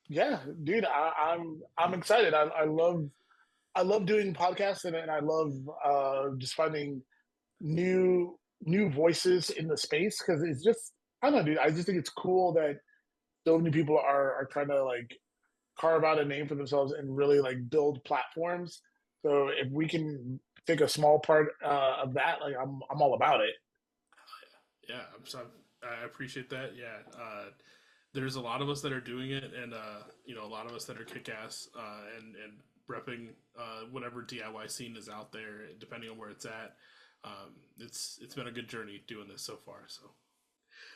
Yeah, dude, I'm excited. I love doing podcasts and I love just finding new voices in the space because it's just I don't know, dude. I just think it's cool that so many people are trying to like carve out a name for themselves and really like build platforms. So if we can take a small part of that, like I'm all about it. Yeah, I appreciate that. Yeah, there's a lot of us that are doing it, and a lot of us that are kick ass and repping whatever DIY scene is out there, depending on where it's at. It's been a good journey doing this so far. So,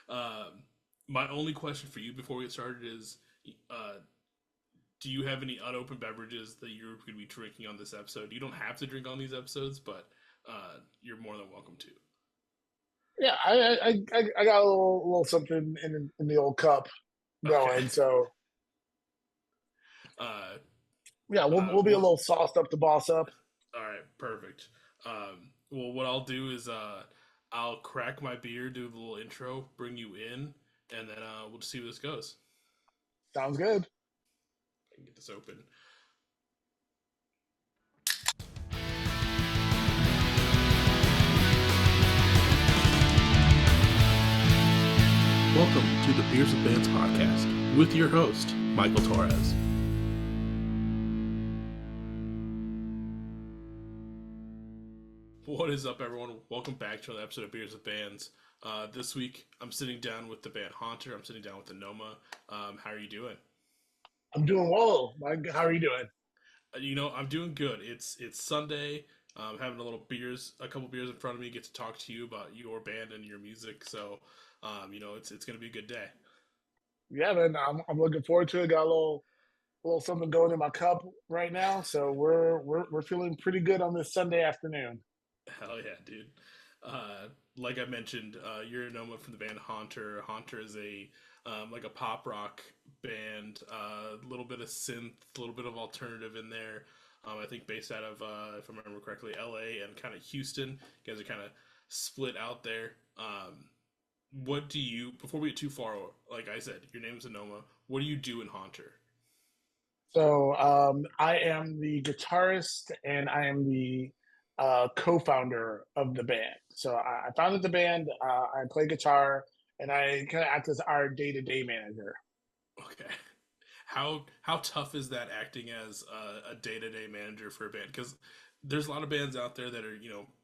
um, my only question for you before we get started is, uh, do you have any unopened beverages that you're going to be drinking on this episode? You don't have to drink on these episodes, but you're more than welcome to. Yeah, I got a little something in the old cup Okay. going. So Uh, yeah, we'll be a well, little sauced up to boss up. all right, perfect. Well, what I'll do is I'll crack my beer, do the little intro, bring you in, and then we'll just see where this goes. Sounds good. I can get this open. Welcome to the Beers with Bands podcast with your host, Michael Torres. What is up, everyone? Welcome back to another episode of Beers with Bands. This week, I'm sitting down with the band Haunter. I'm sitting down with Enoma. How are you doing? I'm doing well. Mike, how are you doing? I'm doing good. It's Sunday. Having a little beers, a couple beers in front of me. Get to talk to you about your band and your music. So, it's gonna be a good day. Yeah, man, I'm looking forward to it. Got a little something going in my cup right now, so we're feeling pretty good on this Sunday afternoon. Hell yeah, dude. Like I mentioned, you're Noma from the band Haunter. Haunter is a like a pop rock band, a little bit of synth, a little bit of alternative in there. I think based out of, if I remember correctly, LA and kind of Houston. You guys are kind of split out there. What do you, before we get too far, like I said, your name's Enoma. What do you do in Haunter? So I am the guitarist and I am the co-founder of the band. So I founded the band. I play guitar and I kind of act as our day-to-day manager. Okay. How tough is that acting as a day to day manager for a band? Because there's a lot of bands out there that are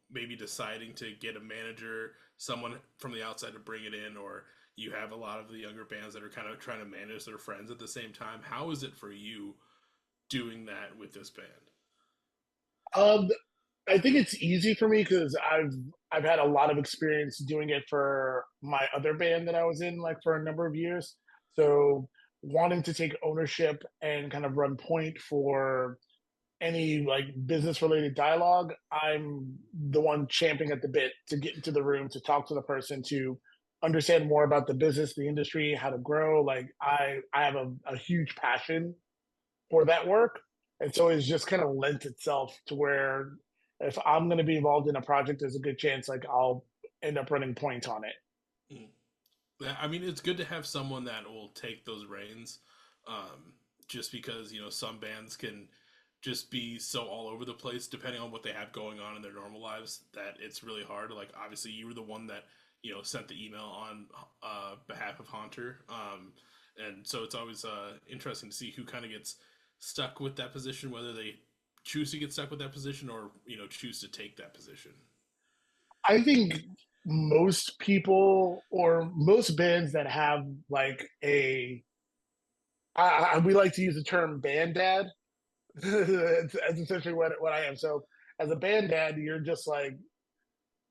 maybe deciding to get a manager, someone from the outside to bring it in, or you have a lot of the younger bands that are kind of trying to manage their friends at the same time. How is it for you doing that with this band? Um, I think it's easy for me because I've had a lot of experience doing it for my other band that I was in like for a number of years. So wanting to take ownership and kind of run point for any like business related dialogue, I'm the one champing at the bit to get into the room to talk to the person to understand more about the business, the industry, how to grow. Like I have a huge passion for that work. And so it's just kind of lent itself to where if I'm going to be involved in a project, there's a good chance like I'll end up running point on it. Mm. I mean, it's good to have someone that will take those reins, um, just because some bands can just be so all over the place depending on what they have going on in their normal lives that it's really hard. Like obviously, you were the one that sent the email on behalf of Haunter, and so it's always interesting to see who kind of gets stuck with that position, whether they choose to get stuck with that position or choose to take that position. I think most people or most bands that have like we like to use the term band dad. That's essentially what I am. So as a band dad, you're just like,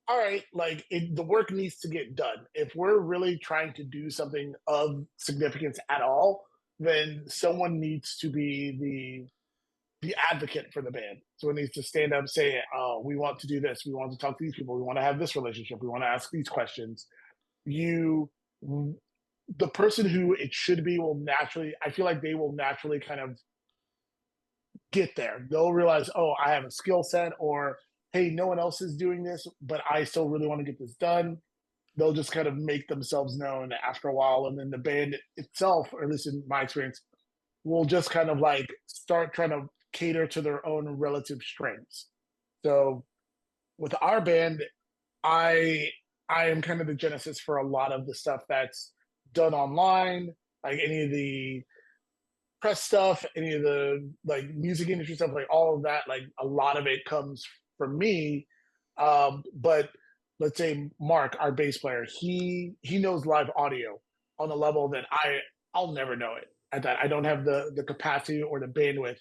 all right, like the work needs to get done. If we're really trying to do something of significance at all, then someone needs to be the advocate for the band. So it needs to stand up, say, "Oh, we want to do this. We want to talk to these people. We want to have this relationship. We want to ask these questions." You, the person who it should be, will naturally. I feel like they will naturally kind of get there. They'll realize, "Oh, I have a skill set," or "Hey, no one else is doing this, but I still really want to get this done." They'll just kind of make themselves known after a while, and then the band itself, or at least in my experience, will just kind of like start trying to cater to their own relative strengths. So with our band, I I am kind of the genesis for a lot of the stuff that's done online, like any of the press stuff, any of the like music industry stuff, like all of that. Like a lot of it comes from me. But let's say Mark, our bass player, he knows live audio on a level that I'll never know it. At that, I don't have the capacity or the bandwidth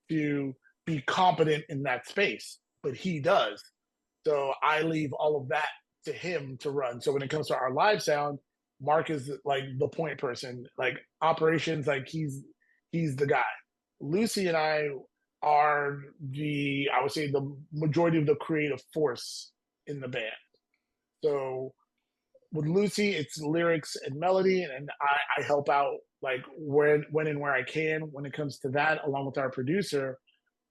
to be competent in that space, but he does. So I leave all of that to him to run. So when it comes to our live sound, Mark is like the point person, like operations, like he's the guy. Lucy and I are I would say the majority of the creative force in the band. So with Lucy, it's lyrics and melody, and I help out like when and where I can when it comes to that, along with our producer.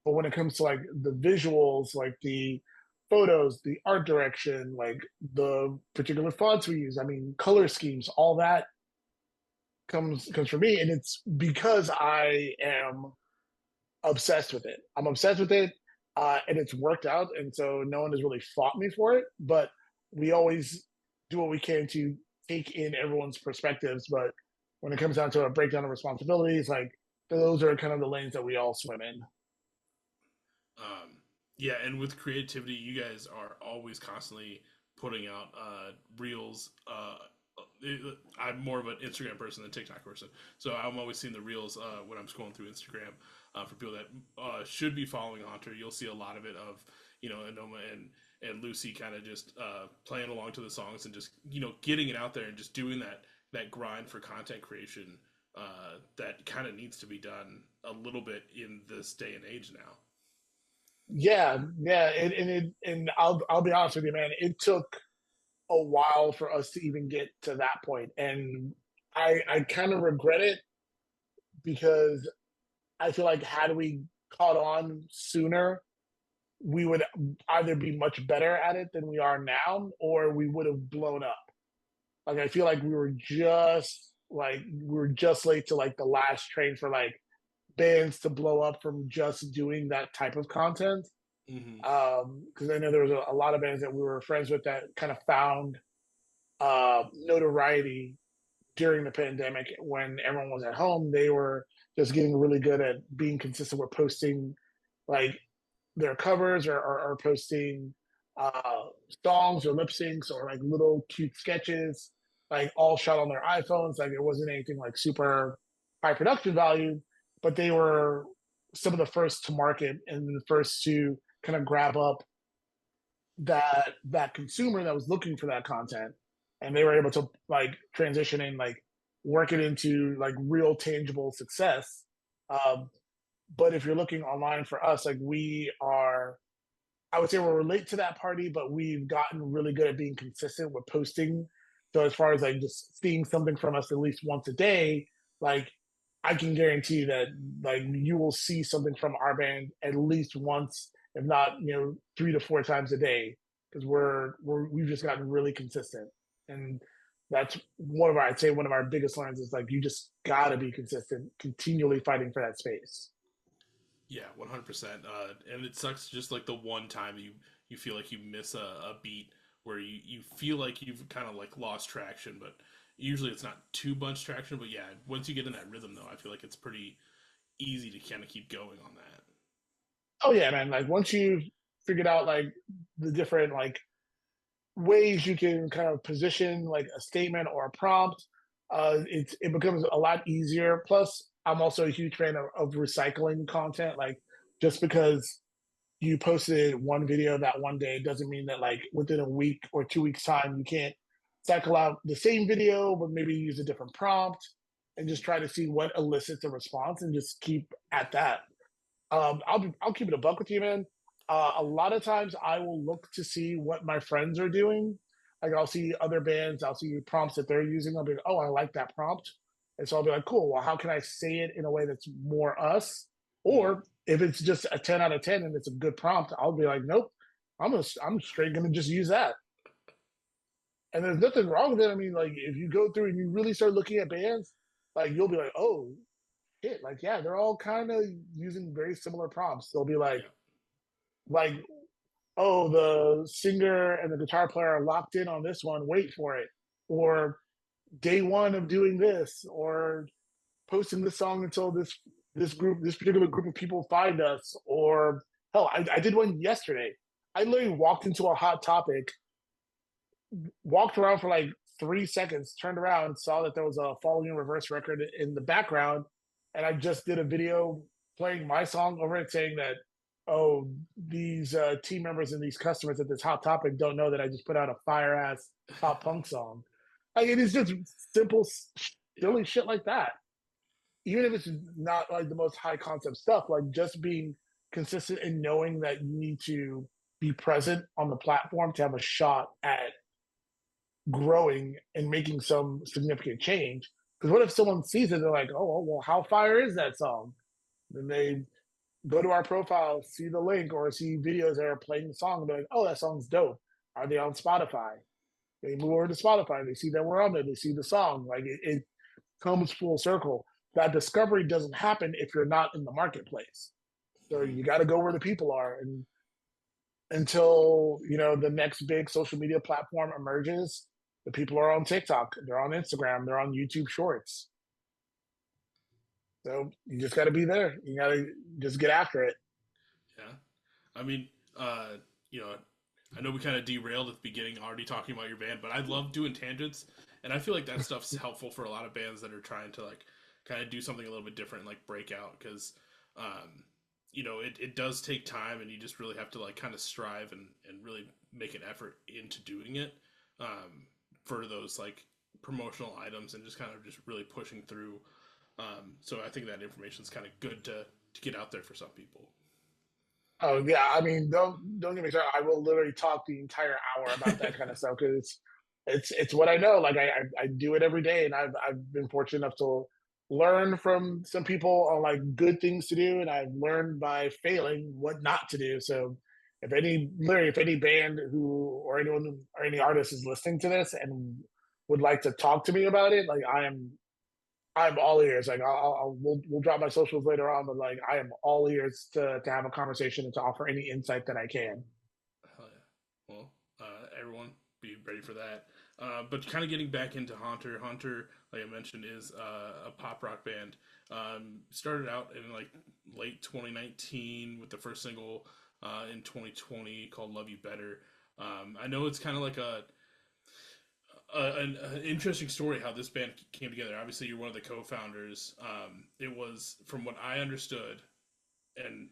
But when it comes to like the visuals, like the photos, the art direction, like the particular fonts we use, I mean, color schemes, all that comes from me, and it's because I am obsessed with it. I'm obsessed with it, and it's worked out, and so no one has really fought me for it. But we always do what we can to take in everyone's perspectives. But when it comes down to a breakdown of responsibilities, like those are kind of the lanes that we all swim in. Yeah, and with creativity, you guys are always constantly putting out reels. I'm more of an Instagram person than TikTok person, so I'm always seeing the reels when I'm scrolling through Instagram. For people that should be following Hunter, you'll see a lot of it of Enoma and Lucy kind of just playing along to the songs and just getting it out there and just doing that grind for content creation that kind of needs to be done a little bit in this day and age now. Yeah, and I'll be honest with you, man. It took a while for us to even get to that point, and I kind of regret it because I feel like had we caught on sooner, we would either be much better at it than we are now, or we would have blown up. Like I feel like we were just late to like the last train for like bands to blow up from just doing that type of content. Hmm. Because I know there was a lot of bands that we were friends with that kind of found notoriety during the pandemic when everyone was at home. They were just getting really good at being consistent with posting like their covers or posting uh, songs or lip syncs or like little cute sketches, like all shot on their iPhones. Like it wasn't anything like super high production value, but they were some of the first to market and the first to kind of grab up that consumer that was looking for that content, and they were able to like transition and like work it into like real tangible success. Um, but if you're looking online for us, like we are, I would say we're late to that party, but we've gotten really good at being consistent with posting. So as far as like just seeing something from us at least once a day, like I can guarantee that like you will see something from our band at least once, if not 3 to 4 times a day, because we've just gotten really consistent, and that's I'd say one of our biggest lines is like you just gotta be consistent, continually fighting for that space. Yeah, 100%. And it sucks just like the one time you feel like you miss a beat where you feel like you've kind of like lost traction, but usually it's not too much traction. But yeah, once you get in that rhythm though, I feel like it's pretty easy to kind of keep going on that. Oh yeah, man. Like once you've figured out like the different like ways you can kind of position like a statement or a prompt, it becomes a lot easier. Plus, I'm also a huge fan of recycling content. Like just because you posted one video that one day doesn't mean that like within a week or 2 weeks time you can't cycle out the same video but maybe use a different prompt and just try to see what elicits a response and just keep at that. I'll keep it a buck with you, man. A lot of times I will look to see what my friends are doing. Like I'll see other bands, I'll see prompts that they're using. I'll be like, oh, I like that prompt, and so I'll be like, cool. Well, how can I say it in a way that's more us? Mm. Or if it's just a 10 out of 10 and it's a good prompt, I'll be like, nope, I'm straight gonna just use that. And there's nothing wrong with it. I mean, like if you go through and you really start looking at bands, like you'll be like, oh, hit. Like, yeah, they're all kind of using very similar prompts. They'll be Yeah. like, oh, the singer and the guitar player are locked in on this one. Wait for it, or day one of doing this, or posting this song until this particular group of people find us. Or hell, I did one yesterday. I literally walked into a hot topic, walked around for like 3 seconds, turned around, saw that there was a Falling in Reverse record in the background, and I just did a video playing my song over it, saying that, oh, these team members and these customers at this hot topic don't know that I just put out a fire ass pop punk song. Like, it is just simple, Yeah. silly shit like that. Even if it's not like the most high concept stuff, like just being consistent and knowing that you need to be present on the platform to have a shot at growing and making some significant change. Because what if someone sees it, they're like, oh, well, how fire is that song? Then they go to our profile, see the link, or see videos that are playing the song, and be like, oh, that song's dope. Are they on Spotify? They move over to Spotify, they see that we're on there, they see the song. Like, it comes full circle. That discovery doesn't happen if you're not in the marketplace. So Mhm. you got to go where the people are. And until the next big social media platform emerges, the people are on TikTok, they're on Instagram, they're on YouTube Shorts. So you just got to be there. You got to just get after it. Yeah. I mean, uh, you know, I know we kind of derailed at the beginning already talking about your band, but I love doing tangents, and I feel like that stuff's helpful for a lot of bands that are trying to like kind of do something a little bit different, like break out, because it does take time, and you just really have to like kind of strive and really make an effort into doing it for those like promotional items and just kind of just really pushing through. So I think that information is kind of good to get out there for some people. Oh yeah, I mean, don't get me started. I will literally talk the entire hour about that kind of stuff because it's what I know. Like, I do it every day, and I've been fortunate enough to learn from some people on like good things to do, and I've learned by failing what not to do. So if any band who or anyone or any artist is listening to this and would like to talk to me about it, like, I'm all ears. Like, we'll drop my socials later on, but like, I am all ears to have a conversation and to offer any insight that I can. Hell yeah. Well, everyone be ready for that. But kind of getting back into Haunter. Haunter, like I mentioned, is a pop rock band. Started out in like late 2019 with the first single in 2020 called "Love You Better." I know it's kind of like an interesting story how this band came together. Obviously, you're one of the co-founders. It was, from what I understood, and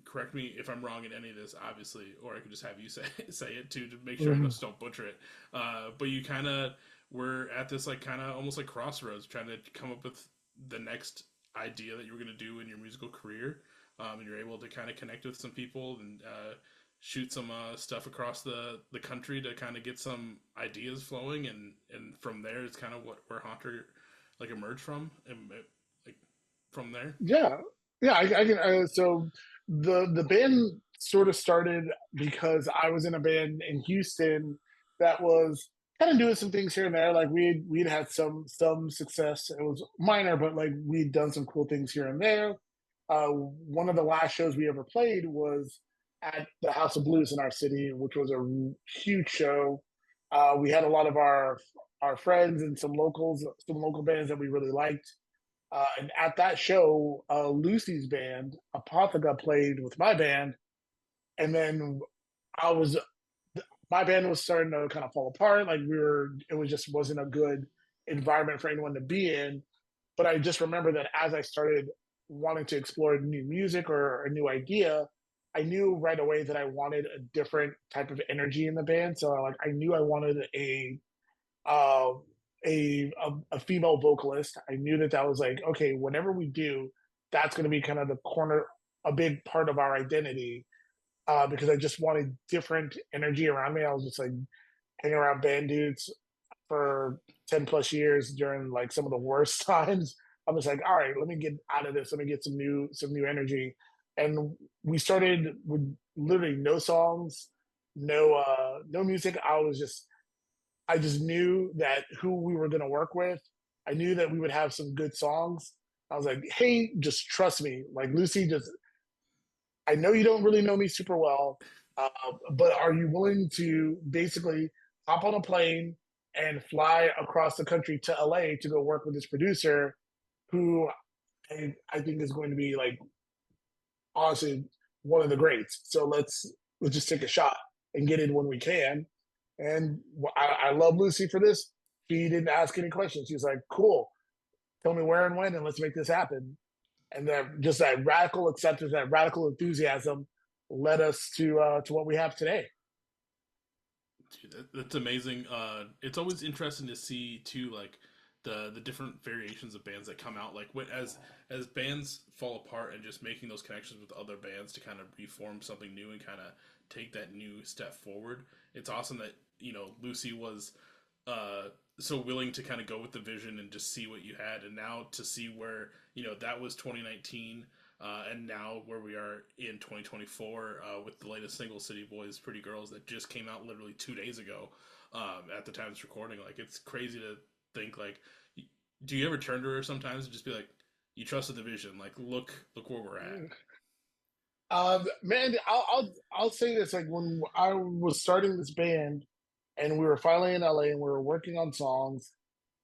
correct me if I'm wrong in any of this, obviously, or I could just have you say say it too to make sure I Mhm. don't butcher it. But you kind of were at this like kind of almost like crossroads, trying to come up with the next idea that you were going to do in your musical career, and you're able to kind of connect with some people and shoot some stuff across the country to kind of get some ideas flowing, and from there it's kind of where Haunter like emerged from, and like from there. Yeah, yeah. I can. So the band sort of started because I was in a band in Houston that was kind of doing some things here and there. Like, we'd had some success. It was minor, but like, we'd done some cool things here and there. One of the last shows we ever played was at the House of Blues in our city, which was a huge show. We had a lot of our friends and some local bands that we really liked. And at that show, Lucy's band, Apothega, played with my band. And then I was, my band was starting to kind of fall apart. Like, it was just wasn't a good environment for anyone to be in. But I just remember that as I started wanting to explore new music or a new idea, I knew right away that I wanted a different type of energy in the band. So like, I knew I wanted uh, a female vocalist. I knew that that was like, okay, whatever we do, that's going to be kind of the corner, a big part of our identity. Because I just wanted different energy around me. I was just like hanging around band dudes for 10 plus years during like some of the worst times. I'm just like, all right, let me get out of this. Let me get some new energy. And we started with literally no songs, no music. I just knew that who we were going to work with. I knew that we would have some good songs. I was like, hey, just trust me. Like Lucy, just I know you don't really know me super well, uh, but are you willing to basically hop on a plane and fly across the country to LA to go work with this producer who I think is going to be like honestly one of the greats. So let's just take a shot and get in when we can. And I love Lucy for this. She didn't ask any questions. She was like, "Cool, tell me where and when, and let's make this happen." And then just that radical acceptance, that radical enthusiasm, led us to what we have today. Dude, that's amazing. It's always interesting to see too, like the different variations of bands that come out. Like as bands fall apart and just making those connections with other bands to kind of reform something new and kind of take that new step forward. It's awesome that Lucy was uh, so willing to kind of go with the vision and just see what you had, and now to see where that was 2019. And now where we are in 2024 with the latest single "City Boys, Pretty Girls" that just came out literally 2 days ago. At the time it's recording, like it's crazy to think. Like, do you ever turn to her sometimes and just be like, "You trusted the vision. Like, look where we're at." Man, I'll say this: like when I was starting this band, and we were finally in LA, and we were working on songs.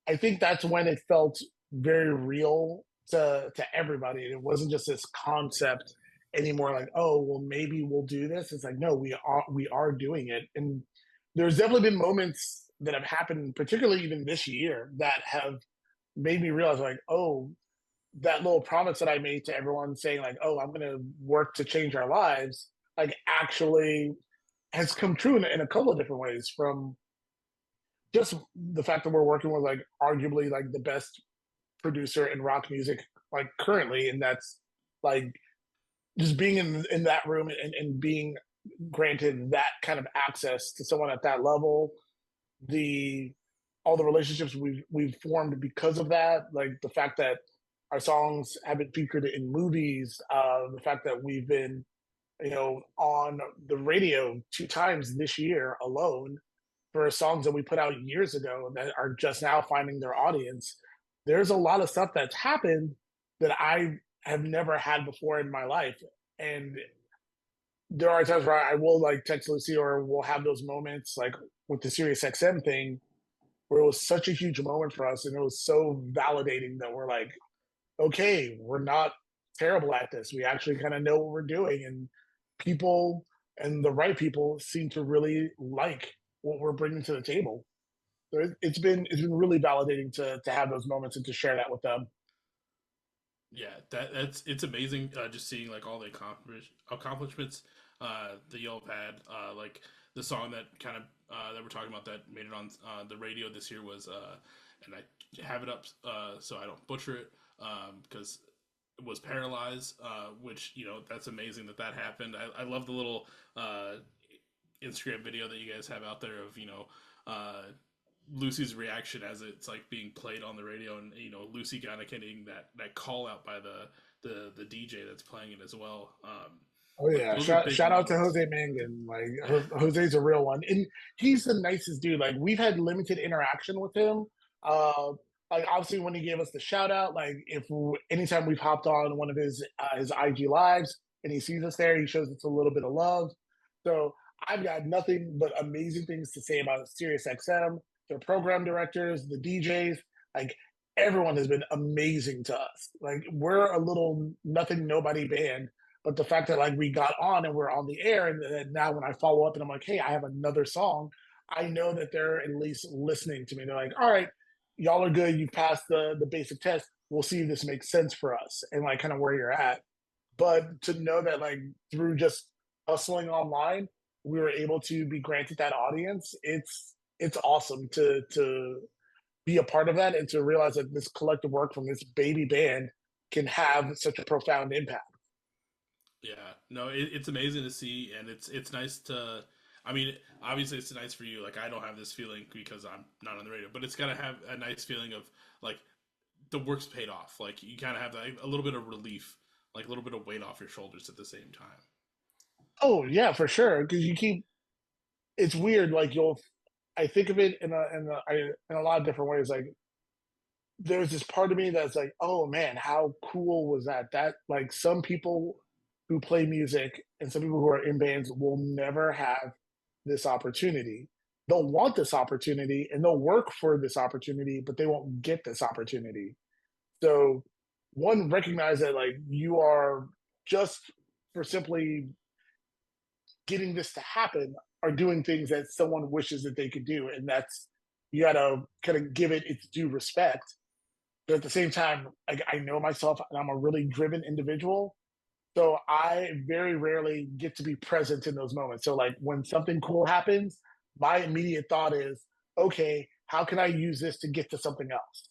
I think that's when it felt very real to everybody. It wasn't just this concept anymore. Like, oh, well, maybe we'll do this. It's like, no, we are doing it. And there's definitely been moments that have happened, particularly even this year, that have made me realize, like, oh, that little promise that I made to everyone, saying like, oh, I'm going to work to change our lives, like actually has come true in a couple of different ways. From just the fact that we're working with like arguably like the best producer in rock music like currently, and that's like just being in that room and being granted that kind of access to someone at that level, the all the relationships we've formed because of that, like the fact that our songs have been featured in movies, the fact that we've been on the radio 2 times this year alone for songs that we put out years ago that are just now finding their audience. There's a lot of stuff that's happened that I have never had before in my life. And there are times where I will like text Lucy, or we'll have those moments like with the Sirius XM thing where it was such a huge moment for us, and it was so validating that we're like, okay, we're not terrible at this. We actually kind of know what we're doing, and people and the right people seem to really like what we're bringing to the table. So it's been really validating to have those moments and to share that with them. Yeah, that's it's amazing just seeing like all the accomplishments that y'all have had. Like the song that kind of that we're talking about that made it on the radio this year was, and I have it up so I don't butcher it because it was paralyzed, which that's amazing that happened. I love the little Instagram video that you guys have out there of uh, Lucy's reaction as it's like being played on the radio, and Lucy kind of getting that call out by the DJ that's playing it as well. Oh Like yeah, those are big shout out to moments. Jose Mangan. Like Yeah, Jose's a real one, and he's the nicest dude. Like we've had limited interaction with him. Uh, like obviously when he gave us the shout out, like anytime we've hopped on one of his IG lives and he sees us there, he shows us a little bit of love. So I've got nothing but amazing things to say about SiriusXM, their program directors, the DJs. Like everyone has been amazing to us. Like we're a little nothing nobody band, but the fact that like we got on and we're on the air, and then now when I follow up and I'm like, hey, I have another song, I know that they're at least listening to me. They're like, all right, y'all are good. You passed the basic test. We'll see if this makes sense for us and like kind of where you're at. But to know that like through just hustling online, we were able to be granted that audience. It's awesome to be a part of that and to realize that this collective work from this baby band can have such a profound impact. yeah. No, it's amazing to see, and it's nice to. I mean, obviously, it's nice for you. Like, I don't have this feeling because I'm not on the radio, but it's gotta have a nice feeling of like the work's paid off. Like, you kind of have like, a little bit of relief, like a little bit of weight off your shoulders at the same time. Oh yeah, for sure. Because you keep it's weird. Like I think of it in a lot of different ways. Like there's this part of me that's like, oh man, how cool was that? That like some people who play music and some people who are in bands will never have this opportunity. They'll want this opportunity and they'll work for this opportunity, but they won't get this opportunity. So one, recognize that like you are just for simply getting this to happen are doing things that someone wishes that they could do. And that's you gotta kind of give it its due respect. But at the same time, I know myself and I'm a really driven individual. So I very rarely get to be present in those moments. So like when something cool happens, my immediate thought is, okay, how can I use this to get to something else?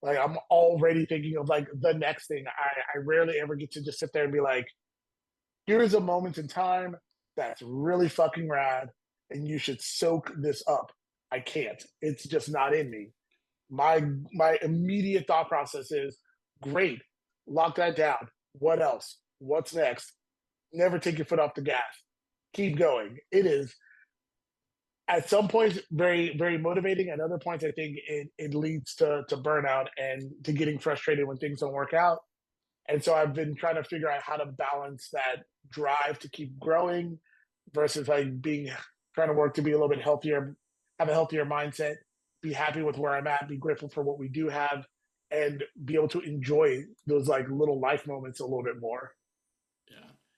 Like I'm already thinking of like the next thing. I rarely ever get to just sit there and be like, here's a moment in time that's really fucking rad, and you should soak this up. I can't. It's just not in me. My my immediate thought process is great. Lock that down. What else? What's next? Never take your foot off the gas. Keep going. It is at some points very very motivating. At other points, I think it leads to burnout and to getting frustrated when things don't work out. And so I've been trying to figure out how to balance that drive to keep growing versus like being trying to work to be a little bit healthier, have a healthier mindset, be happy with where I'm at, be grateful for what we do have, and be able to enjoy those like little life moments a little bit more.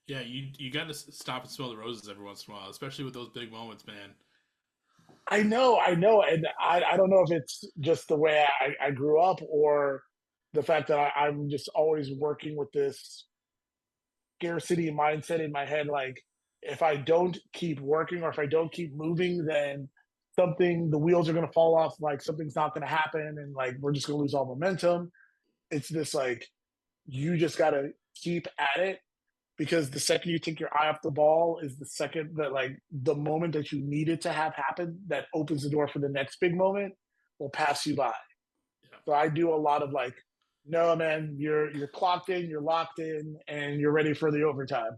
Yeah, yeah. You got to stop and smell the roses every once in a while, especially with those big moments, man. I know, and I don't know if it's just the way I grew up or the fact that I'm just always working with this scarcity mindset in my head. Like, if I don't keep working or if I don't keep moving, then the wheels are going to fall off. Like, something's not going to happen. And like, we're just going to lose all momentum. It's this like, you just got to keep at it because the second you take your eye off the ball is the second that like the moment that you need it to have happen that opens the door for the next big moment will pass you by. Yeah. So I do a lot of like, no man, you're clocked in, you're locked in, and you're ready for the overtime.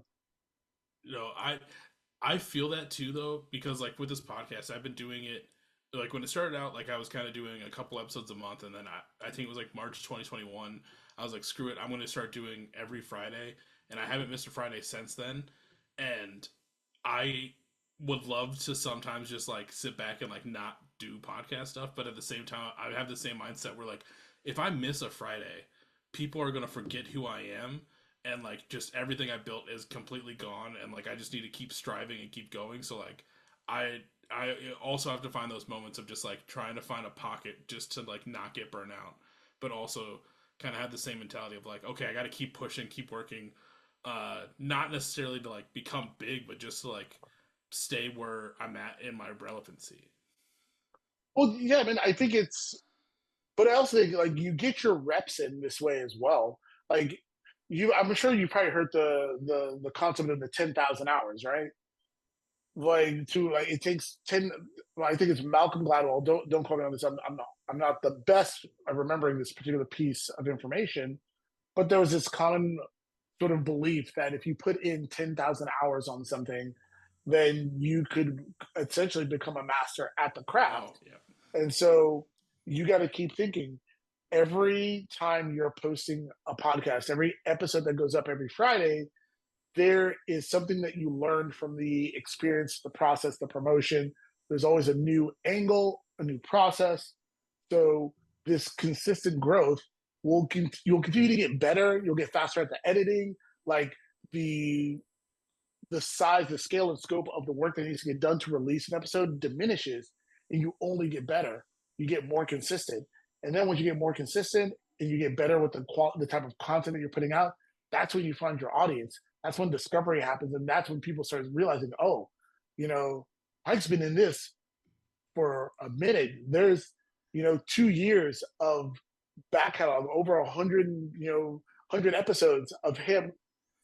I feel that too though because like with this podcast, I've been doing it like when it started out, like I was kind of doing a couple episodes a month, and then I think it was like March 2021. I was like, screw it, I'm going to start doing every Friday, and I haven't missed a Friday since then. And I would love to sometimes just like sit back and like not do podcast stuff, but at the same time, I have the same mindset where like if I miss a Friday, people are gonna forget who I am, and like just everything I built is completely gone, and like I just need to keep striving and keep going. So like I I also have to find those moments of just like trying to find a pocket just to like not get burnt out, but also kind of have the same mentality of like, okay, I got to keep pushing, keep working, not necessarily to like become big, but just to like stay where I'm at in my relevancy. Well, yeah, I mean, I think but I also think like you get your reps in this way as well. Like I'm sure you probably heard the concept of the 10,000 hours, right? Like to like it takes 10. Well, I think it's Malcolm Gladwell. Don't quote me on this. I'm not the best at remembering this particular piece of information, but there was this common sort of belief that if you put in 10,000 hours on something, then you could essentially become a master at the Oh craft. yeah, And so you got to keep thinking every time you're posting a podcast, every episode that goes up every Friday, there is something that you learned from the experience, the process, the promotion. There's always a new angle, a new process. So this consistent growth you'll continue to get better. You'll get faster at the editing. Like the the size, the scale, and scope of the work that needs to get done to release an episode diminishes, and you only get better. You get more consistent, and then once you get more consistent and you get better with the type of content that you're putting out, that's when you find your audience. That's when discovery happens, and that's when people start realizing, oh, you know, Mike's been in this for a minute. There's 2 years of back catalog, over 100, 100 episodes of him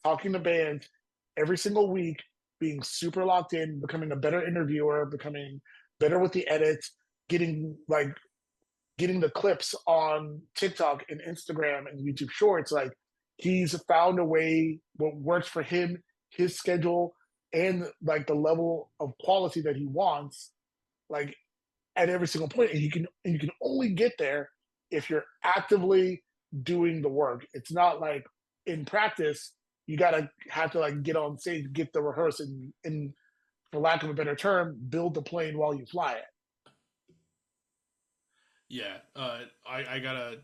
talking to bands every single week, being super locked in, becoming a better interviewer, becoming better with the edits, getting like getting the clips on TikTok and Instagram and YouTube Shorts. Like he's found a way what works for him, his schedule, and like the level of quality that he wants, like at every single point. And you can only get there if you're actively doing the work. It's not like in practice you gotta have to like get on stage, get the rehearse, and for lack of a better term, build the plane while you fly it. Yeah, I got a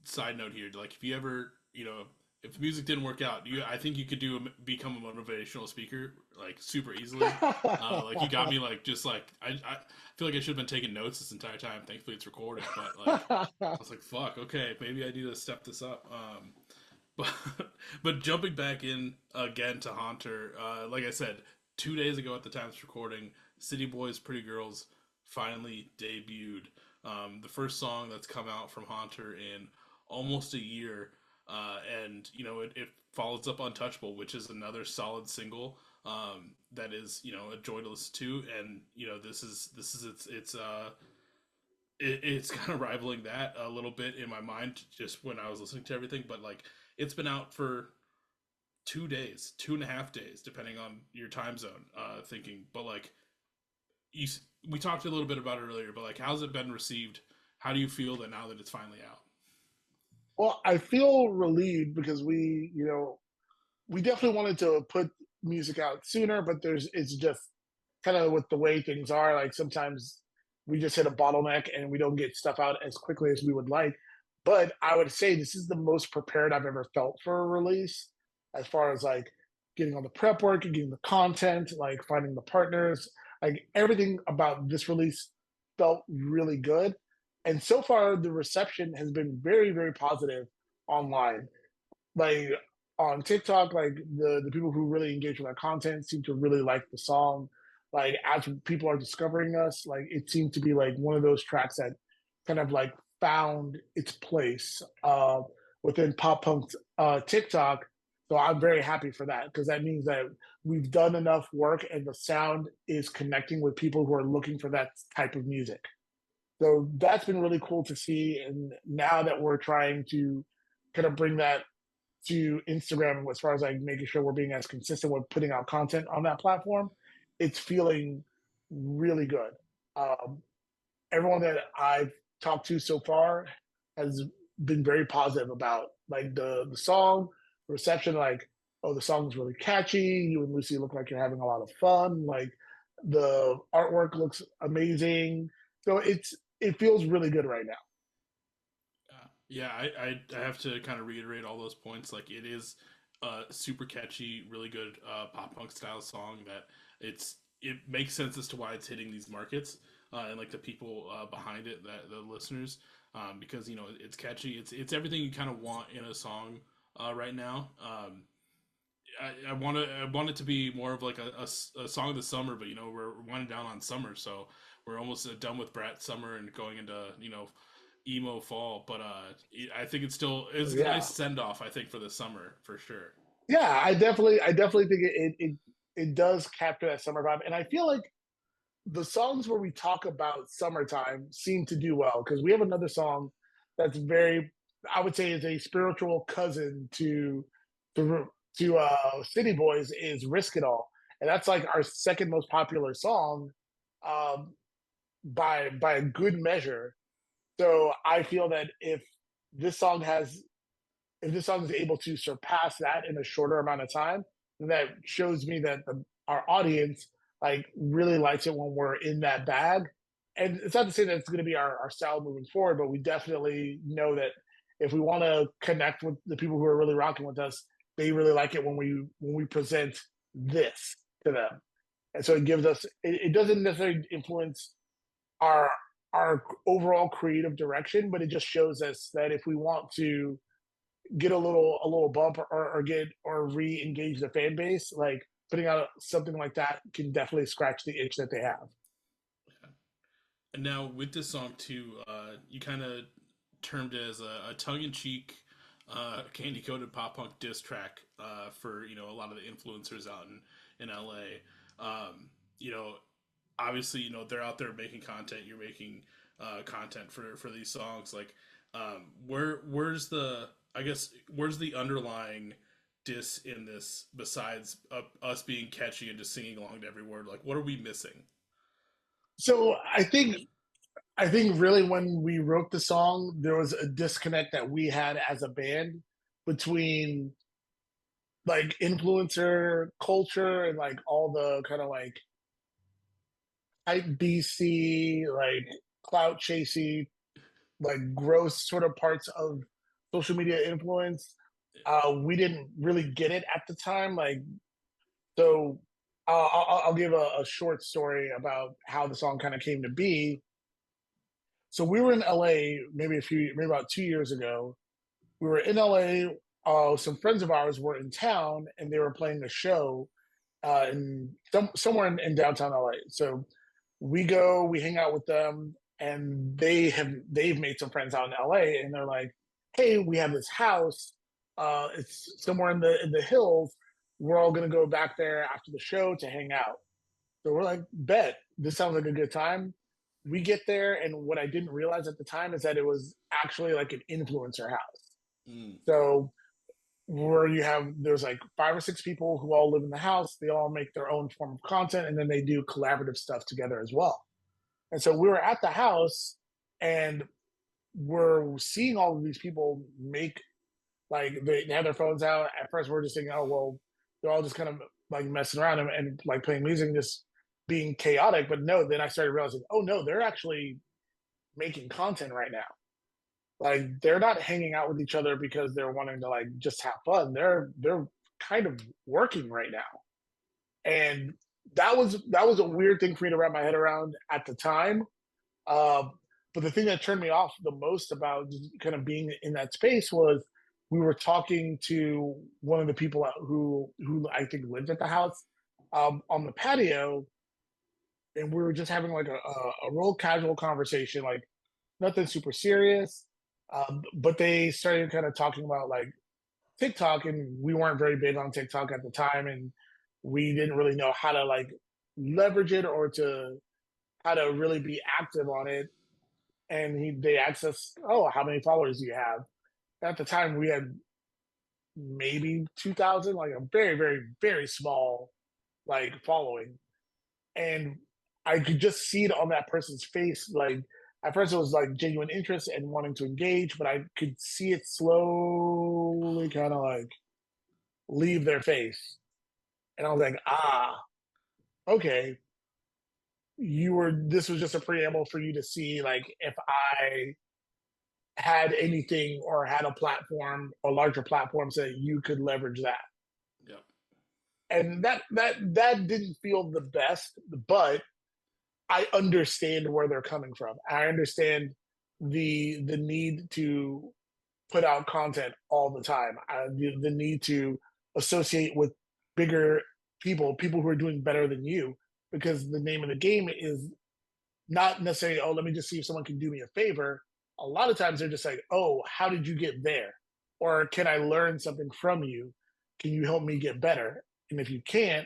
side note here. Like, if you ever, if music didn't work out, I think you could become a motivational speaker like super easily. Like, you got me like just like I feel like I should have been taking notes this entire time. Thankfully, it's recorded, but like I was like, fuck, okay, maybe I need to step this up. But but jumping back in again to Haunter, like I said, 2 days ago at the time of recording, City Boys, Pretty Girls finally debuted. The first song that's come out from Haunter in almost a year, and it follows up Untouchable, which is another solid single. That is a joy to listen to, and this is it's kind of rivaling that a little bit in my mind just when I was listening to everything. But like, it's been out for 2 days, 2.5 days, depending on your time zone. Thinking, but like you, we talked a little bit about it earlier, but like, how's it been received? How do you feel that now that it's finally out? Well, I feel relieved because we definitely wanted to put music out sooner, but it's just kind of with the way things are. Like sometimes we just hit a bottleneck and we don't get stuff out as quickly as we would like. But I would say this is the most prepared I've ever felt for a release, as far as like getting all the prep work and getting the content, like finding the partners, like everything about this release felt really good. And so far, the reception has been very, very positive online. Like on TikTok, like the people who really engage with our content seem to really like the song. Like as people are discovering us, like it seemed to be like one of those tracks that kind of like found its place within pop punk TikTok. So I'm very happy for that because that means that we've done enough work and the sound is connecting with people who are looking for that type of music. So that's been really cool to see. And now that we're trying to kind of bring that to Instagram as far as like making sure we're being as consistent with putting out content on that platform, it's feeling really good. Um, Everyone that I've talked to so far has been very positive about like the song reception. Like, oh, the song is really catchy. You and Lucy look like you're having a lot of fun. Like the artwork looks amazing. So it feels really good right now. Yeah, I have to kind of reiterate all those points. Like, it is a super catchy, really good pop punk style song that it makes sense as to why it's hitting these markets, and like the people behind it, that the listeners, because it's catchy. It's everything you kind of want in a song right now. I want it to be more of like a song of the summer, but we're winding down on summer, so we're almost done with Brat summer and going into emo fall. But I think it's a nice Yeah. send off. I think for the summer for sure. Yeah, I definitely think it does capture that summer vibe. And I feel like the songs where we talk about summertime seem to do well because we have another song that's very, I would say, is a spiritual cousin to City Boys, is Risk It All, and that's like our second most popular song, um, by a good measure. So I feel that this song has if this song is able to surpass that in a shorter amount of time, then that shows me that our audience like really likes it when we're in that bag. And it's not to say that it's going to be our style moving forward, but we definitely know that if we want to connect with the people who are really rocking with us, they really like it when we present this to them. And so it gives us it doesn't necessarily influence our our overall creative direction, but it just shows us that if we want to get a little bump or get or re-engage the fan base, like putting out something like that can definitely scratch the itch that they have. Yeah. And now with this song too, you kind of termed it as a tongue in cheek, candy coated pop punk diss track for a lot of the influencers out in LA. You know, obviously they're out there making content. You're making content for these songs. Like, where's the I guess where's the underlying diss in this besides us being catchy and just singing along to every word? Like, what are we missing? So I think I think really when we wrote the song, there was a disconnect that we had as a band between like influencer culture and like all the kind of like hype BC, like clout chasey, like gross sort of parts of social media influence. We didn't really get it at the time. Like, so I'll give a short story about how the song kind of came to be. So we were in LA maybe about 2 years ago. We were in LA. Some friends of ours were in town and they were playing a show somewhere in downtown LA. So we go, we hang out with them, and they've made some friends out in LA, and they're like, "Hey, we have this house. It's somewhere in the hills. We're all gonna go back there after the show to hang out." So we're like, "Bet this sounds like a good time." We get there, and what I didn't realize at the time is that it was actually like an influencer house. Mm. So where there's like 5 or 6 people who all live in the house. They all make their own form of content, and then they do collaborative stuff together as well. And so we were at the house, and we're seeing all of these people make like they have their phones out. At first, we're just thinking, oh well, they're all just kind of like messing around and like playing music, and just being chaotic. But no, then I started realizing, oh no, they're actually making content right now. Like they're not hanging out with each other because they're wanting to like just have fun. They're kind of working right now. And that was a weird thing for me to wrap my head around at the time. Um, but the thing that turned me off the most about just kind of being in that space was we were talking to one of the people who I think lived at the house on the patio, and we were just having like a real casual conversation, like nothing super serious. But they started kind of talking about like TikTok, and we weren't very big on TikTok at the time, and we didn't really know how to like leverage it or to how to really be active on it. And they asked us, "Oh, how many followers do you have?" At the time, we had maybe 2,000, like a very, very, very small like following, and I could just see it on that person's face. Like at first, it was like genuine interest and wanting to engage, but I could see it slowly kind of like leave their face, and I was like, ah, okay, you were. This was just a preamble for you to see, like, if I had anything or had a platform or larger platform so that you could leverage that. Yep. And that didn't feel the best, but I understand where they're coming from. I understand the need to put out content all the time. The need to associate with bigger people who are doing better than you, because the name of the game is not necessarily, oh, let me just see if someone can do me a favor. A lot of times they're just like, oh, how did you get there? Or can I learn something from you? Can you help me get better? And if you can't,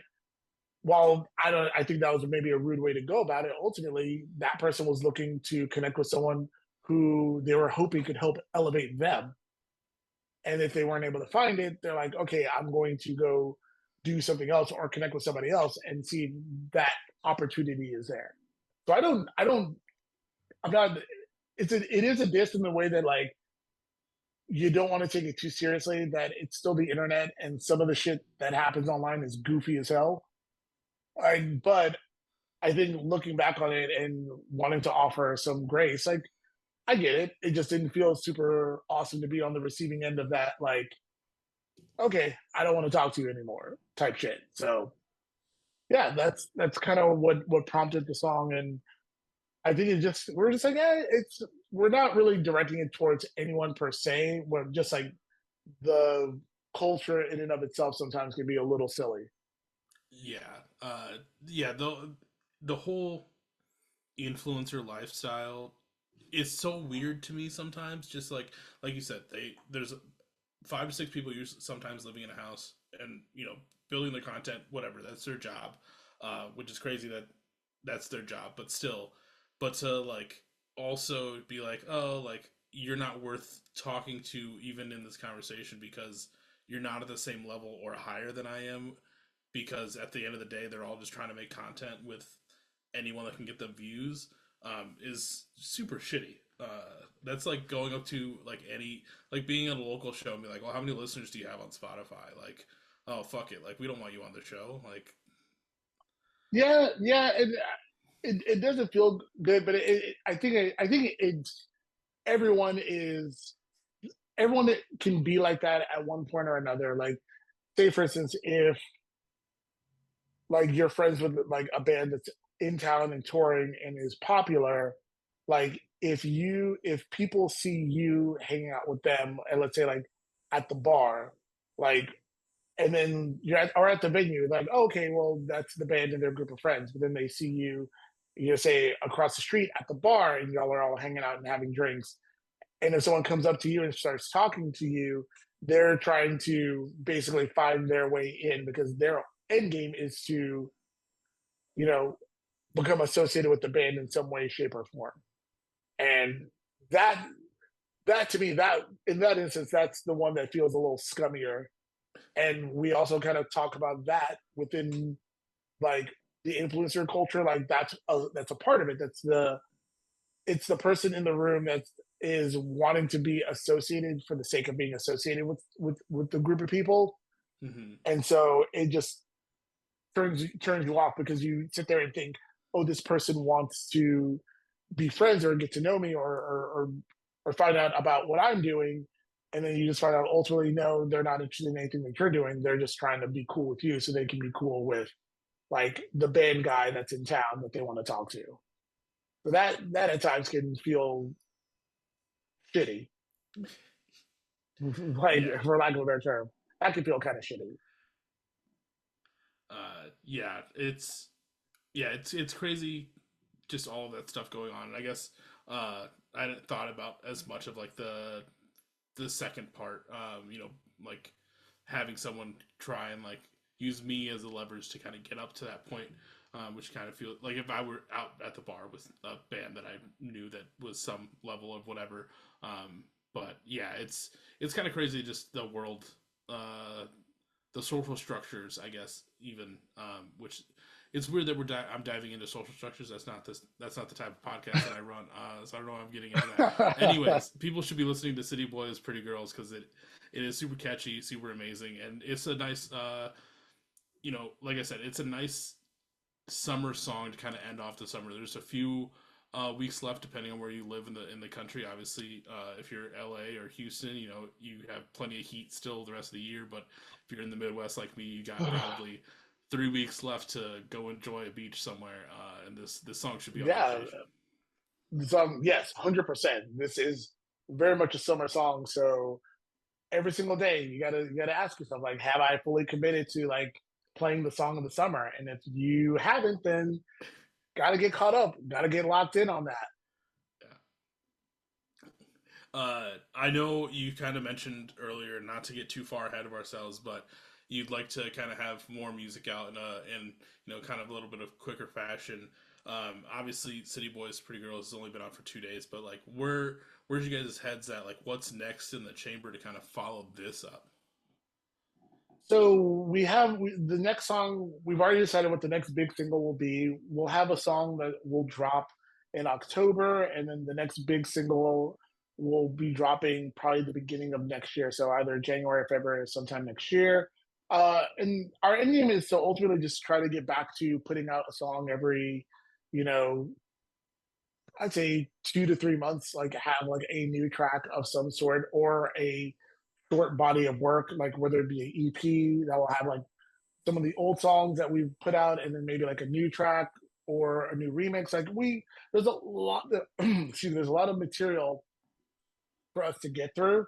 while I think that was maybe a rude way to go about it. Ultimately, that person was looking to connect with someone who they were hoping could help elevate them. And if they weren't able to find it, they're like, okay, I'm going to go do something else or connect with somebody else and see if that opportunity is there. So I'm not, it is a diss in the way that like, you don't want to take it too seriously, that it's still the internet and some of the shit that happens online is goofy as hell. But I think looking back on it and wanting to offer some grace, like I get it. It just didn't feel super awesome to be on the receiving end of that, like, okay, I don't want to talk to you anymore type shit. So yeah, that's kind of what prompted the song. And I think we're just like, yeah, we're not really directing it towards anyone per se. We're just like the culture in and of itself sometimes can be a little silly. Yeah. Yeah. The whole influencer lifestyle is so weird to me sometimes. Just like you said, there's 5 to 6 people usually sometimes living in a house, and building their content. Whatever, that's their job. Which is crazy that that's their job, but still. But to like also be like, oh, like you're not worth talking to even in this conversation because you're not at the same level or higher than I am, because at the end of the day they're all just trying to make content with anyone that can get them views. is super shitty. That's like going up to like any like being at a local show and be like, well, how many listeners do you have on Spotify? Like, oh fuck it, like we don't want you on the show. Like, Yeah, yeah, and it doesn't feel good, but I think it's everyone is everyone that can be like that at one point or another. Like, say for instance, if like you're friends with like a band that's in town and touring and is popular, like if people see you hanging out with them and let's say like at the bar, like and then or at the venue, like oh, okay, well that's the band and their group of friends, but then they see you, you know, say across the street at the bar and y'all are all hanging out and having drinks, and if someone comes up to you and starts talking to you, they're trying to basically find their way in because their end game is to, you know, become associated with the band in some way, shape, or form. And that that to me, that in that instance, that's the one that feels a little scummier. And we also kind of talk about that within like the influencer culture. Like that's a part of it. That's the it's the person in the room that is wanting to be associated for the sake of being associated with the group of people. mm-hmm. And so it just turns you off because you sit there and think, oh, this person wants to be friends or get to know me or find out about what I'm doing. And then you just find out ultimately, no, they're not interested in anything that you're doing. They're just trying to be cool with you so they can be cool with like the band guy that's in town that they want to talk to. So that at times can feel shitty, like Yeah, for lack of a better term. That can feel kind of shitty. yeah, it's crazy, just all of that stuff going on. And I guess I hadn't thought about as much of like the second part. Like having someone try and like use me as a leverage to kind of get up to that point, which kind of feel like if I were out at the bar with a band that I knew that was some level of whatever. But yeah, it's kind of crazy just the world, uh, the social structures, I guess, even which it's weird that I'm diving into social structures. That's not the type of podcast that I run. So I don't know why I'm getting into that. Anyways, people should be listening to City Boys, Pretty Girls because it is super catchy, super amazing, and it's a nice like I said, it's a nice summer song to kind of end off the summer. There's a few weeks left, depending on where you live in the country. Obviously, if you're LA or Houston, you have plenty of heat still the rest of the year. But if you're in the Midwest like me, you got probably 3 weeks left to go enjoy a beach somewhere. And this song should be on Yeah, rotation. yes, 100%. This is very much a summer song. So every single day you gotta ask yourself like, have I fully committed to like playing the song of the summer? And if you haven't, then gotta get caught up, gotta get locked in on that. Yeah. I know you kind of mentioned earlier not to get too far ahead of ourselves, but you'd like to kind of have more music out in kind of a little bit of quicker fashion. Obviously, City Boys, Pretty Girls has only been out for 2 days, but like, where's you guys' heads at? Like, what's next in the chamber to kind of follow this up? So the next song. We've already decided what the next big single will be. We'll have a song that will drop in October, and then the next big single will be dropping probably the beginning of next year. So either January or February, or sometime next year. And our end game is to ultimately just try to get back to putting out a song every, you know, I'd say 2 to 3 months. Like have like a new track of some sort or a short body of work, like whether it be an EP that will have like some of the old songs that we've put out, and then maybe like a new track or a new remix. Like there's a lot of, excuse me, there's a lot of material for us to get through.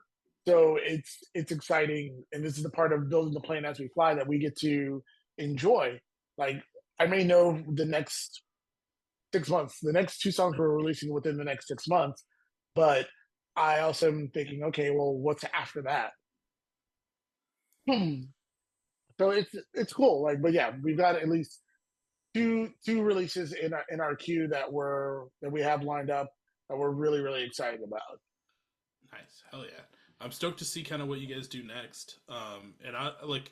So it's exciting, and this is the part of building the plane as we fly that we get to enjoy. Like I may know the next 6 months, the next two songs we're releasing within the next 6 months, but I also am thinking, okay, well, what's after that? So it's cool. Like, but yeah, we've got at least two releases in our queue that we have lined up that we're really excited about. Nice, hell yeah! I'm stoked to see kind of what you guys do next. And I like,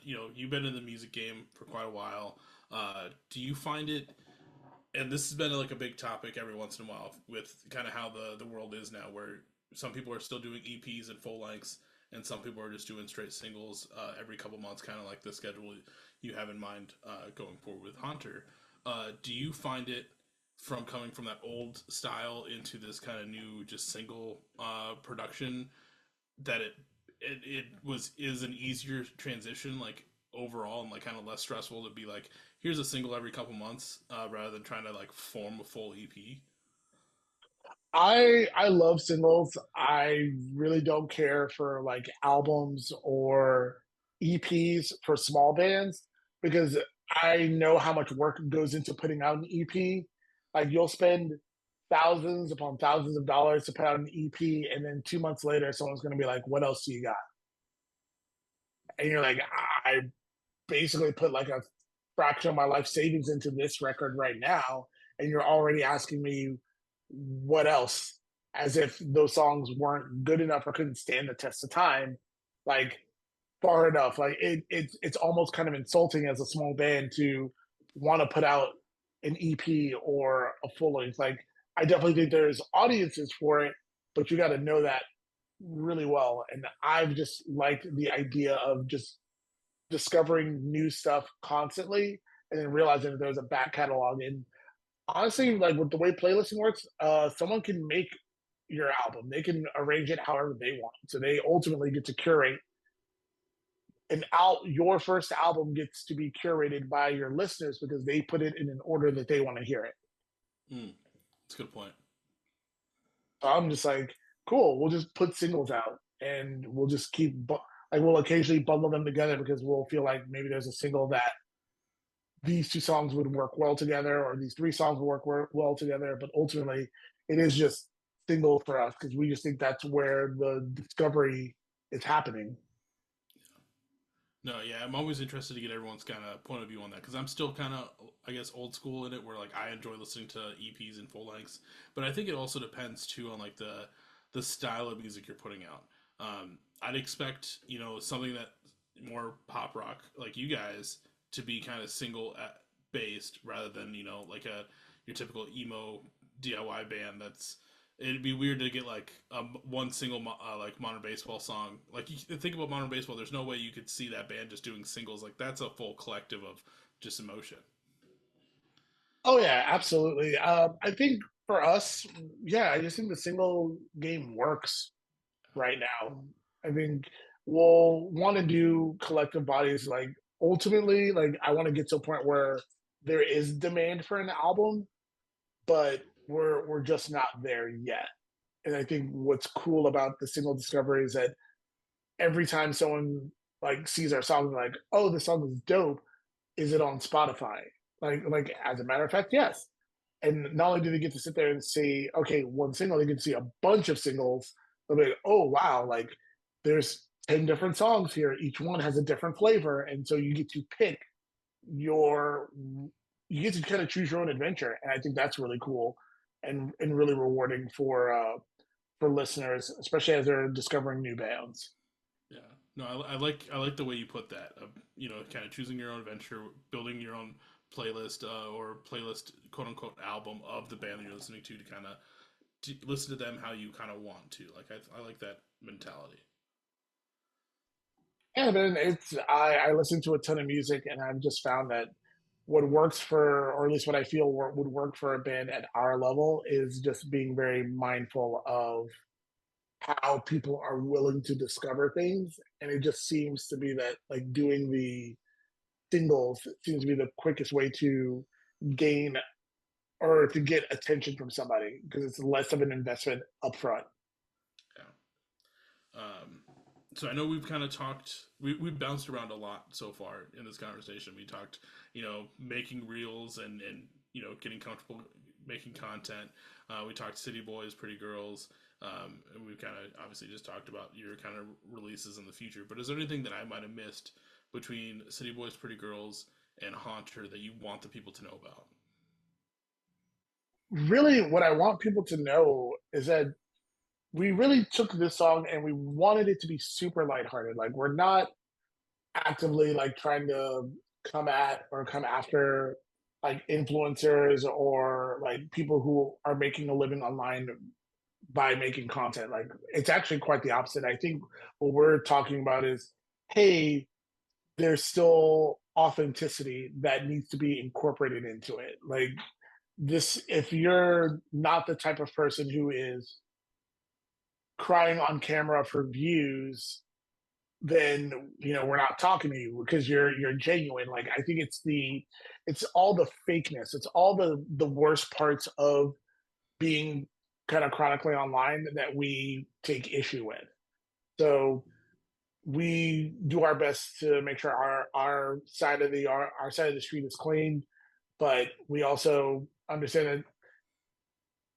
you've been in the music game for quite a while. Do you find it and this has been like a big topic every once in a while with kind of how the world is now, where some people are still doing EPs and full lengths, and some people are just doing straight singles every couple months, kind of like the schedule you have in mind going forward with Hunter. Do you find it from coming from that old style into this kind of new just single production that it was is an easier transition like overall and like kind of less stressful to be like here's a single every couple months rather than trying to like form a full EP. I love singles. I really don't care for like albums or EPs for small bands because I know how much work goes into putting out an EP. Like you'll spend thousands upon thousands of dollars to put out an EP, and then 2 months later, someone's going to be like, "What else do you got?" And you're like, "I basically put like a fraction of my life savings into this record right now, and you're already asking me what else, as if those songs weren't good enough or couldn't stand the test of time, like far enough. Like it's almost kind of insulting as a small band to want to put out an EP or a full length. Like I definitely think there's audiences for it, but you got to know that really well. And I've just liked the idea of just discovering new stuff constantly and then realizing that there's a back catalog. And honestly, like with the way playlisting works, someone can make your album. They can arrange it however they want. So they ultimately get to curate your first album gets to be curated by your listeners because they put it in an order that they want to hear it. That's a good point. So I'm just like, cool, we'll just put singles out and we'll just like we'll occasionally bundle them together because we'll feel like maybe there's a single that these two songs would work well together or these three songs would work well together. But ultimately, it is just single for us because we just think that's where the discovery is happening. No, yeah, I'm always interested to get everyone's kind of point of view on that because I'm still kind of, I guess, old school in it, where like I enjoy listening to EPs and full lengths, but I think it also depends too on like the style of music you're putting out. I'd expect something that more pop rock like you guys to be kind of single based rather than like a your typical emo DIY band that's it'd be weird to get like one single like modern baseball song. Like you think about modern baseball, there's no way you could see that band just doing singles. Like that's a full collective of just emotion. Oh yeah, absolutely. I think for us, yeah, I just think the single game works right now. I think we'll want to do collective bodies. Like ultimately, like I want to get to a point where there is demand for an album, but we're just not there yet. And I think what's cool about the single discovery is that every time someone like sees our song, like, oh, the song is dope. Is it on Spotify? Like as a matter of fact, yes. And not only do they get to sit there and see, okay, one single, they get to see a bunch of singles. They'll be like, oh wow, like there's 10 different songs here. Each one has a different flavor. And so you get to pick your you get to kind of choose your own adventure. And I think that's really cool and really rewarding for listeners, especially as they're discovering new bands. Yeah. No, I like the way you put that. Kind of choosing your own adventure, building your own playlist or playlist quote unquote album of the band that you're listening to kind of listen to them how you kind of want to. Like I like that mentality. Yeah, man, I listen to a ton of music, and I've just found that what works for, or at least what I feel would work for a band at our level, is just being very mindful of how people are willing to discover things, and it just seems to be that like doing the singles seems to be the quickest way to gain or to get attention from somebody because it's less of an investment upfront. Yeah. So I know we've kind of talked, we've bounced around a lot so far in this conversation. We talked, making reels and getting comfortable making content. We talked City Boys, Pretty Girls, and we kind of obviously just talked about your kind of releases in the future. But is there anything that I might have missed between City Boys, Pretty Girls, and Haunter that you want the people to know about? Really, what I want people to know is that we really took this song and we wanted it to be super lighthearted. Like we're not actively like trying to come at or come after like influencers or like people who are making a living online by making content. Like it's actually quite the opposite. I think what we're talking about is, hey, there's still authenticity that needs to be incorporated into it. Like this, if you're not the type of person who is crying on camera for views, then we're not talking to you because you're genuine. Like I think it's all the fakeness, it's all the worst parts of being kind of chronically online that we take issue with. So we do our best to make sure our side of the street is clean, but we also understand that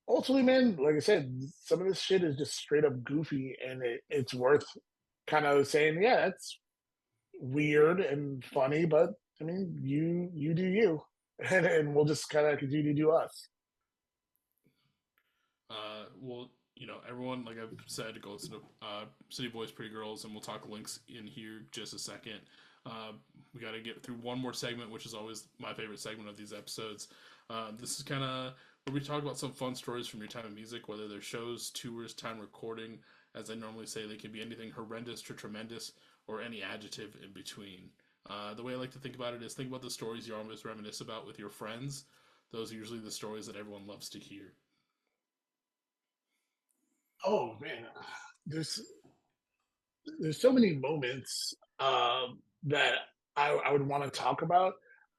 ultimately, man, like I said, some of this shit is just straight up goofy, and it's worth kind of saying, yeah, that's weird and funny, but I mean, you do you, and we'll just kind of continue to do us. Well, everyone, like I've said, go listen to City Boys, Pretty Girls, and we'll talk links in here just a second. Uh, we got to get through one more segment, which is always my favorite segment of these episodes. This is kind of where we talk about some fun stories from your time in music, whether they're shows, tours, time recording. As I normally say, they can be anything horrendous to tremendous or any adjective in between. The way I like to think about it is think about the stories you always reminisce about with your friends. Those are usually the stories that everyone loves to hear. Oh man, there's there's so many moments that I would want to talk about,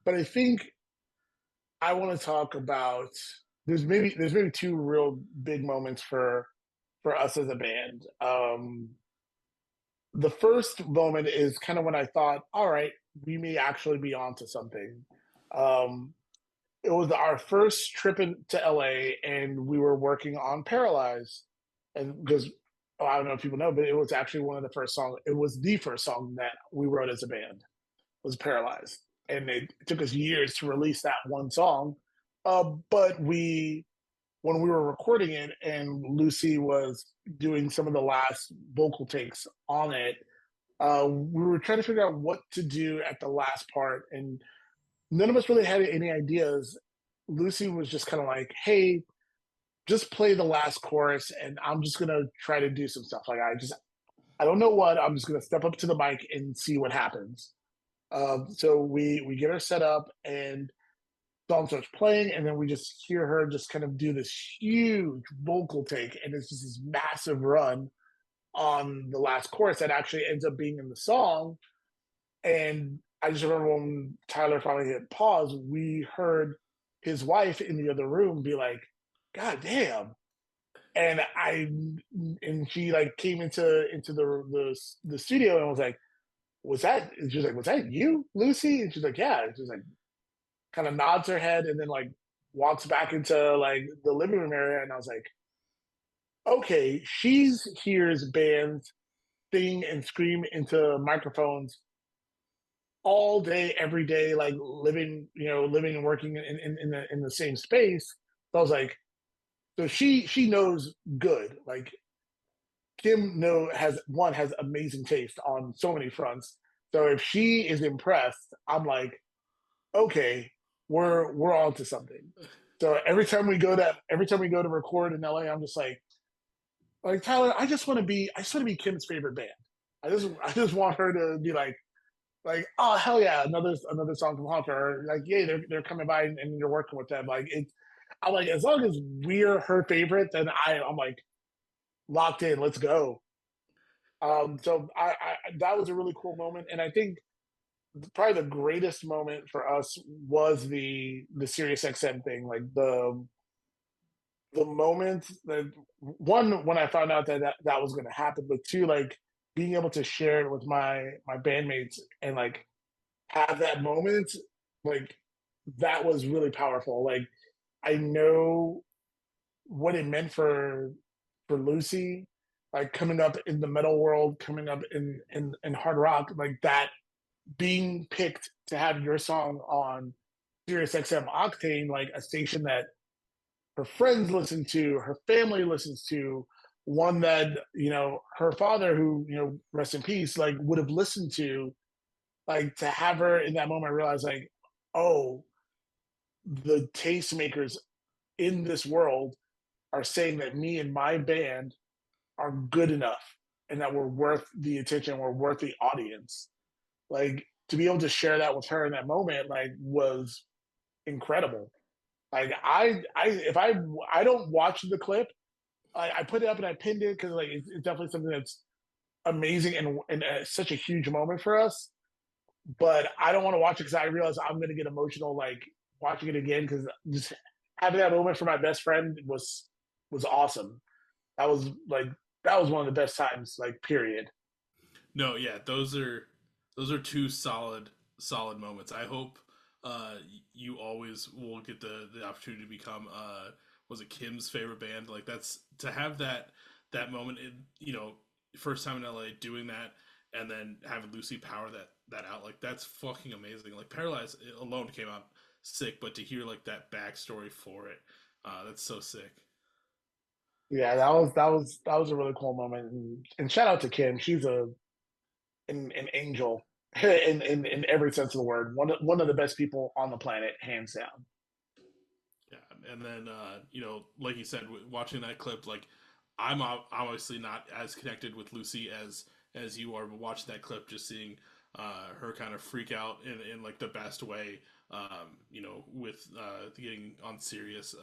but I think I want to talk about there's maybe two real big moments for us as a band. The first moment is kind of when I thought, all right, we may actually be onto something. Um, it was our first trip to LA, and we were working on Paralyze, and because I don't know if people know, but it was actually one of the first songs. It was the first song that we wrote as a band was Paralyzed, and it took us years to release that one song. But we when we were recording it and Lucy was doing some of the last vocal takes on it, we were trying to figure out what to do at the last part, and none of us really had any ideas. Lucy was just kind of like, "Hey, just play the last chorus, and I'm just gonna try to do some stuff. Like I don't know what. I'm just gonna step up to the mic and see what happens." So we get her set up, and song starts playing, and then we just hear her just kind of do this huge vocal take, and it's just this massive run on the last chorus that actually ends up being in the song. And I just remember when Tyler finally hit pause, we heard his wife in the other room be like, "God damn!" And and she like came into the studio and was like, "Was that?" And she was like, "Was that you, Lucy?" And she's like, "Yeah." And she's like, kind of nods her head and then like walks back into like the living room area. And I was like, okay, she's hears bands sing and scream into microphones all day, every day, like living and working in the same space. So I was like, so she knows good. Like Kim has amazing taste on so many fronts. So if she is impressed, I'm like, okay, we're on to something. So every time we go to record in LA, I'm just like Tyler, I just want to be Kim's favorite band. I just want her to be like oh hell yeah, another song from Hunter. Or like yeah, they're coming by and you're working with them. Like it's I'm like as long as we're her favorite, then I'm like locked in. Let's go. So I that was a really cool moment, and I think probably the greatest moment for us was the Sirius XM thing. Like the moment that one when I found out that was going to happen, but two like being able to share it with my bandmates and like have that moment, like that was really powerful. Like I know what it meant for Lucy, like coming up in the metal world, coming up in hard rock, like that being picked to have your song on Sirius XM Octane, like a station that her friends listen to, her family listens to, one that, her father, who, rest in peace, like would have listened to, like to have her in that moment realize like, oh, the tastemakers in this world are saying that me and my band are good enough and that we're worth the attention, we're worth the audience. Like to be able to share that with her in that moment, like was incredible. Like if I don't watch the clip, I put it up and I pinned it because like it's definitely something that's amazing and such a huge moment for us. But I don't want to watch it because I realize I'm going to get emotional like watching it again because just having that moment for my best friend was awesome. That was like that was one of the best times, like period. No, yeah, those are two solid moments. I hope uh, you always will get the opportunity to become was it Kim's favorite band? Like that's to have that moment in first time in LA doing that and then having Lucy power that out like that's fucking amazing. Like Paralyzed alone came out sick, but to hear like that backstory for it, that's so sick. Yeah, that was a really cool moment, and shout out to Kim. She's an angel in every sense of the word. One of the best people on the planet, hands down. Yeah, and then like you said, watching that clip, like obviously not as connected with Lucy as you are, but watching that clip, just seeing her kind of freak out in like the best way, with getting on serious,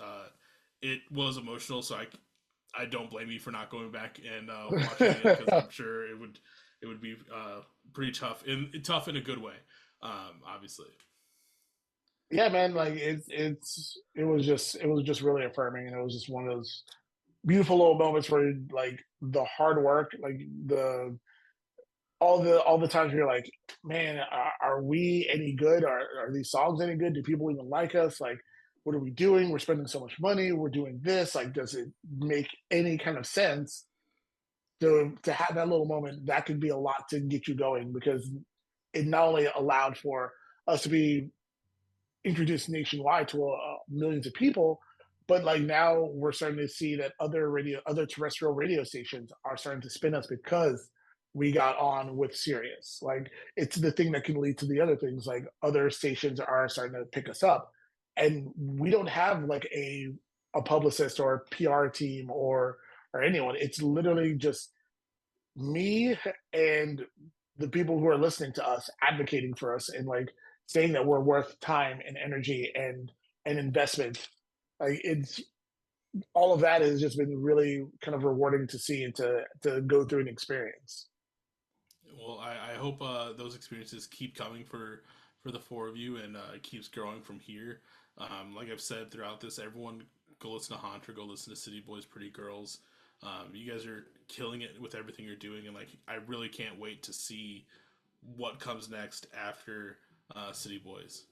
it was emotional. So I don't blame you for not going back and watching it because I'm sure it would be pretty tough in a good way, obviously. Yeah, man, like it was just really affirming, and it was just one of those beautiful little moments where like the hard work, like the all the times you're like, man, are we any good? Are these songs any good? Do people even like us? Like, what are we doing? We're spending so much money. We're doing this. Like, does it make any kind of sense? To have that little moment, that could be a lot to get you going because it not only allowed for us to be introduced nationwide to millions of people, but like now we're starting to see that other terrestrial radio stations are starting to spin us because we got on with Sirius. Like it's the thing that can lead to the other things. Like other stations are starting to pick us up, and we don't have like a publicist or a PR team or anyone. It's literally just me and the people who are listening to us advocating for us and like saying that we're worth time and energy and investment. Like it's all of that has just been really kind of rewarding to see and to go through an experience. Well, I hope those experiences keep coming for the four of you and it keeps growing from here. Like I've said throughout this, everyone go listen to Haunter, go listen to City Boys, Pretty Girls. You guys are killing it with everything you're doing, and like I really can't wait to see what comes next after City Boys.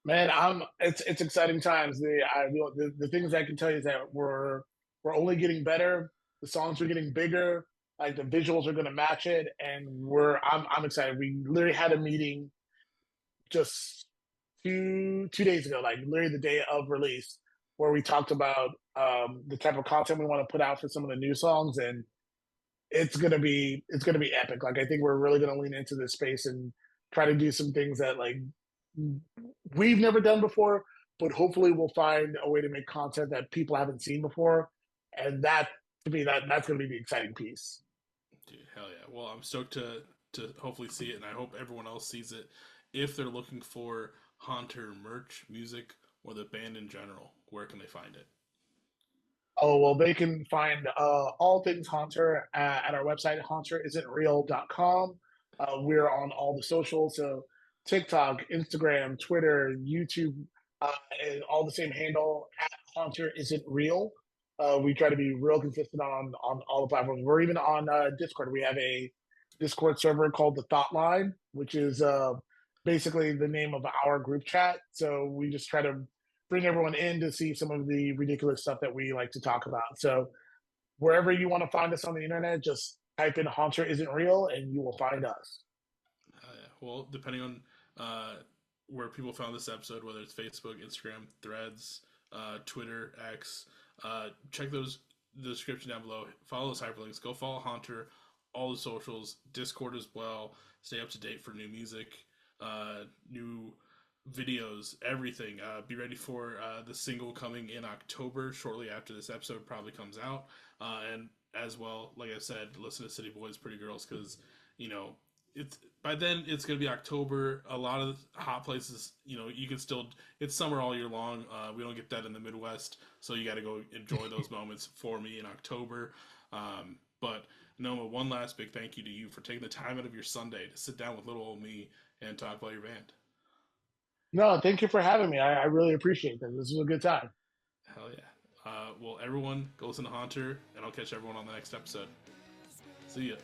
Man, I'm it's exciting times. The things I can tell you is that we're only getting better. The songs are getting bigger. Like the visuals are going to match it, and I'm excited. We literally had a meeting just 2 days ago, like literally the day of release, where we talked about the type of content we want to put out for some of the new songs, and it's gonna be epic. Like I think we're really gonna lean into this space and try to do some things that like we've never done before, but hopefully we'll find a way to make content that people haven't seen before, and that to me that's gonna be the exciting piece. Dude, hell yeah! Well, I'm stoked to hopefully see it, and I hope everyone else sees it. If they're looking for Haunter merch, music, or the band in general, where can they find it? Oh, well, they can find all things Haunter at our website, haunterisn'treal.com. We're on all the socials, so TikTok, Instagram, Twitter, YouTube, and all the same handle at Haunter Isn't Real. We try to be real consistent on all the platforms. We're even on Discord. We have a Discord server called the Thought Line, which is basically the name of our group chat. So we just try to bring everyone in to see some of the ridiculous stuff that we like to talk about. So wherever you want to find us on the internet, just type in Haunter Isn't Real and you will find us. Yeah. Well, depending on uh, where people found this episode, whether it's Facebook, Instagram, Threads, Twitter, X, check those the description down below. Follow those hyperlinks. Go follow Haunter, all the socials, Discord as well. Stay up to date for new music, new videos, everything. Be ready for the single coming in October, shortly after this episode probably comes out. And as well, like I said, listen to City Boys, Pretty Girls, because you know it's by then it's gonna be October. A lot of hot places, you can still it's summer all year long. We don't get that in the Midwest, so you got to go enjoy those moments for me in October. But Noma, one last big thank you to you for taking the time out of your Sunday to sit down with little old me and talk about your band. No, thank you for having me. I really appreciate this. This was a good time. Hell yeah. Well, everyone, go listen to Haunter, and I'll catch everyone on the next episode. See ya.